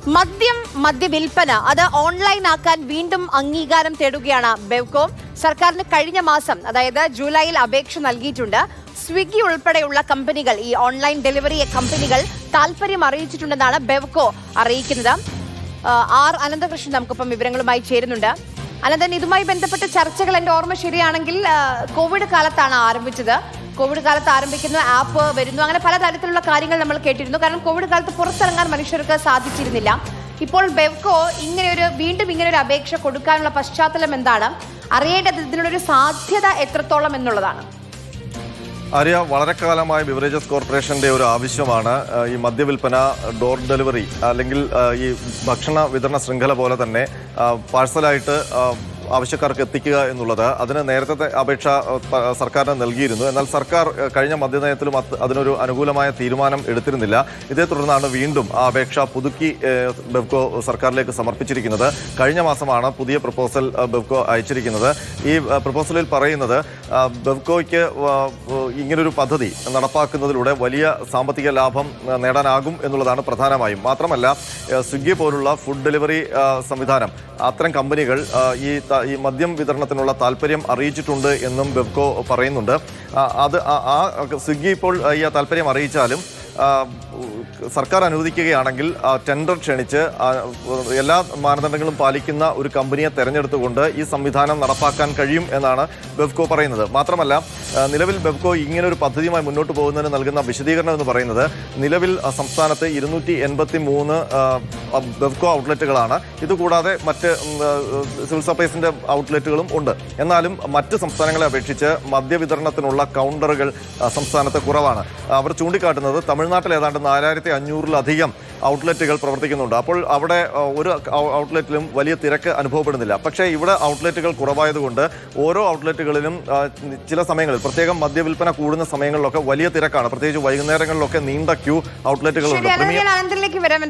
മദ്യവിൽപ്പന അത് ഓൺലൈൻ ആക്കാൻ വീണ്ടും അംഗീകാരം തേടുകയാണ് ബെവ്കോ. സർക്കാരിന് കഴിഞ്ഞ മാസം അതായത് ജൂലൈയിൽ അപേക്ഷ നൽകിയിട്ടുണ്ട്. സ്വിഗ്ഗി ഉൾപ്പെടെയുള്ള കമ്പനികൾ, ഈ ഓൺലൈൻ ഡെലിവറി കമ്പനികൾ താല്പര്യം അറിയിച്ചിട്ടുണ്ടെന്നാണ് ബെവ്കോ അറിയിക്കുന്നത്. ആർ അനന്തകൃഷ്ണൻ നമുക്കിപ്പം വിവരങ്ങളുമായി ചേരുന്നുണ്ട്. അനന്തൻ, ഇതുമായി ബന്ധപ്പെട്ട ചർച്ചകൾ എൻ്റെ ഓർമ്മ ശരിയാണെങ്കിൽ കോവിഡ് കാലത്താണ് ആരംഭിച്ചത്. കോവിഡ് കാലത്ത് ആരംഭിക്കുന്ന ആപ്പ് വരുന്നു, അങ്ങനെ പലതരത്തിലുള്ള കാര്യങ്ങൾ നമ്മൾ കേട്ടിരുന്നു. കാരണം കോവിഡ് കാലത്ത് പുറത്തിറങ്ങാൻ മനുഷ്യർക്ക് സാധിച്ചിരുന്നില്ല. ഇപ്പോൾ ബെവ്കോ വീണ്ടും ഇങ്ങനൊരു അപേക്ഷ കൊടുക്കാനുള്ള പശ്ചാത്തലം എന്താണ്? അറിയേണ്ടത് ഇതിനുള്ളൊരു സാധ്യത എത്രത്തോളം എന്നുള്ളതാണ്. ആര്യ, വളരെ കാലമായി ബിവറേജസ് കോർപ്പറേഷന്റെ ഒരു ആവശ്യമാണ് ഈ മദ്യവിൽപ്പന ഡോർ ഡെലിവറി അല്ലെങ്കിൽ ഈ ഭക്ഷണ വിതരണ ശൃംഖല പോലെ തന്നെ പാഴ്സലായിട്ട് ആവശ്യക്കാർക്ക് എത്തിക്കുക എന്നുള്ളത്. അതിന് നേരത്തെ അപേക്ഷ സർക്കാരിന് നൽകിയിരുന്നു. എന്നാൽ സർക്കാർ കഴിഞ്ഞ മദ്യനയത്തിലും അതിനൊരു അനുകൂലമായ തീരുമാനം എടുത്തിരുന്നില്ല. ഇതേ തുടർന്നാണ് വീണ്ടും ആ അപേക്ഷ പുതുക്കി ബെവ്കോ സർക്കാരിലേക്ക് സമർപ്പിച്ചിരിക്കുന്നത്. കഴിഞ്ഞ മാസമാണ് പുതിയ പ്രപ്പോസൽ ബെവ്കോ അയച്ചിരിക്കുന്നത്. ഈ പ്രപ്പോസലിൽ പറയുന്നത് ബെവ്കോയ്ക്ക് ഇങ്ങനൊരു പദ്ധതി നടപ്പാക്കുന്നതിലൂടെ വലിയ സാമ്പത്തിക ലാഭം നേടാനാകും എന്നുള്ളതാണ് പ്രധാനമായും. മാത്രമല്ല, സ്വിഗ്ഗി പോലുള്ള ഫുഡ് ഡെലിവറി സംവിധാനം, അത്തരം കമ്പനികൾ ഈ മദ്യം വിതരണത്തിനുള്ള താല്പര്യം അറിയിച്ചിട്ടുണ്ട് എന്നും ബെവ്കോ പറയുന്നുണ്ട്. സ്വിഗ്ഗി ഇപ്പോൾ ഈ താല്പര്യം അറിയിച്ചാലും സർക്കാർ അനുവദിക്കുകയാണെങ്കിൽ ടെൻഡർ ക്ഷണിച്ച് എല്ലാ മാനദണ്ഡങ്ങളും പാലിക്കുന്ന ഒരു കമ്പനിയെ തെരഞ്ഞെടുത്തുകൊണ്ട് ഈ സംവിധാനം നടപ്പാക്കാൻ കഴിയും എന്നാണ് ബെവ്കോ പറയുന്നത്. മാത്രമല്ല, നിലവിൽ ബെവ്കോ ഇങ്ങനൊരു പദ്ധതിയുമായി മുന്നോട്ട് പോകുന്നതിന് നൽകുന്ന വിശദീകരണം എന്ന് പറയുന്നത്, നിലവിൽ സംസ്ഥാനത്ത് 283 ബെവ്കോ ഔട്ട്ലെറ്റുകളാണ്. ഇതുകൂടാതെ മറ്റ് സിവിൽ സപ്ലൈസിന്റെ ഔട്ട്ലെറ്റുകളും ഉണ്ട്. എന്നാലും മറ്റ് സംസ്ഥാനങ്ങളെ അപേക്ഷിച്ച് മദ്യവിതരണത്തിനുള്ള കൗണ്ടറുകൾ സംസ്ഥാനത്ത് കുറവാണ്. അവർ ചൂണ്ടിക്കാട്ടുന്നത് തമിഴ്നാട്ടിൽ ഏതാണ്ട് 4500-ലധികം ഔട്ട്ലെറ്റുകൾ പ്രവർത്തിക്കുന്നുണ്ട്. അപ്പോൾ അവിടെ ഒരു ഔട്ട്ലെറ്റിലും വലിയ തിരക്ക് അനുഭവപ്പെടുന്നില്ല. പക്ഷേ ഇവിടെ ഔട്ട്ലെറ്റുകൾ കുറവായതുകൊണ്ട് ഓരോ ഔട്ട്ലെറ്റുകളിലും ചില സമയങ്ങളിൽ, പ്രത്യേകം മദ്യവിൽപ്പന കൂടുന്ന സമയങ്ങളിലൊക്കെ വലിയ തിരക്കാണ്. പ്രത്യേകിച്ച് വൈകുന്നേരങ്ങളിലൊക്കെ നീണ്ട ക്യൂ ഔട്ട്ലെറ്റുകളുണ്ട്. അനന്തരിലേക്ക് വരാം.